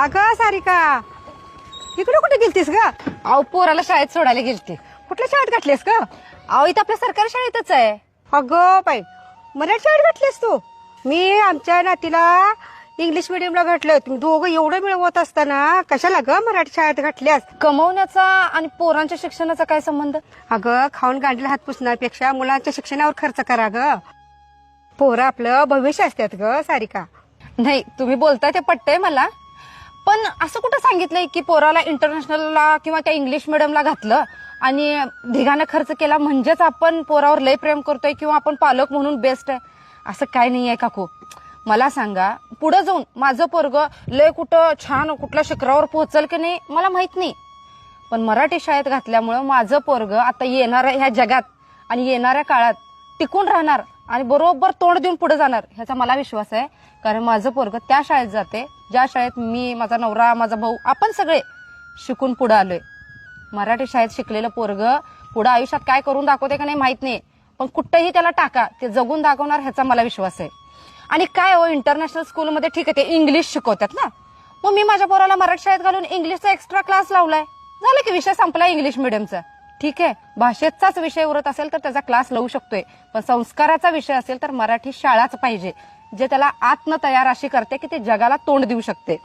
अगं सारिका, इकडे कुठे गेलतीस ग? अहो पोराला शाळेत सोडायला गेलते. कुठल्या शाळेत घातलीस ग? अहो इथं आपल्या सरकारी शाळेतच आहे. अगं बाई, मराठी शाळेत घातलीस तू? मी आमच्या नातीला इंग्लिश मिडियमला घातलं. तुम्ही दोघं एवढं मिळवत असताना कशाला ग मराठी शाळेत घातल्यास? कमवण्याचा आणि पोरांच्या शिक्षणाचा काय संबंध? अगं खाऊन गांडीला हात पुसण्यापेक्षा मुलांच्या शिक्षणावर खर्च करा ग. पोरं आपलं भविष्य असतात ग सारिका. नाही, तुम्ही बोलताय ते पटतंय मला, पण असं कुठं सांगितलंय की पोराला इंटरनॅशनलला किंवा त्या इंग्लिश मिडियमला घातलं आणि ढिगाने खर्च केला म्हणजेच आपण पोरावर लय प्रेम करतोय किंवा आपण पालक म्हणून बेस्ट आहे, असं काय नाहीये काकू. मला सांगा, पुढे जाऊन माझं पोरग लय कुठं छान कुठल्या शिखरावर पोहोचल की नाही मला माहित नाही, पण मराठी शाळेत घातल्यामुळं माझं पोरग आता येणाऱ्या ह्या जगात आणि येणाऱ्या काळात टिकून राहणार आणि बरोबर तोंड देऊन पुढे जाणार ह्याचा मला विश्वास आहे. कारण माझं पोरग त्या शाळेत जाते ज्या शाळेत मी, माझा नवरा, माझा भाऊ, आपण सगळे शिकून पुढे आलोय. मराठी शाळेत शिकलेलं पोरग पुढे आयुष्यात काय करून दाखवते का नाही माहित नाही, पण कुठंही त्याला टाका ते जगून दाखवणार ह्याचा मला विश्वास आहे. आणि काय हो, इंटरनॅशनल स्कूलमध्ये ठीक आहे ते इंग्लिश शिकवतात ना, मग मी माझ्या पोराला मराठी शाळेत घालून इंग्लिशचा एक्स्ट्रा क्लास लावलाय. झालं की विषय संपला इंग्लिश मिडियमचा. ठीक आहे, भाषेचाच विषय उरत असेल तर त्याचा क्लास लावू शकतोय, पण संस्काराचा विषय असेल तर मराठी शाळाच पाहिजे, जे त्याला आत्म तयार अशी करते की ते जगाला तोंड देऊ शकते.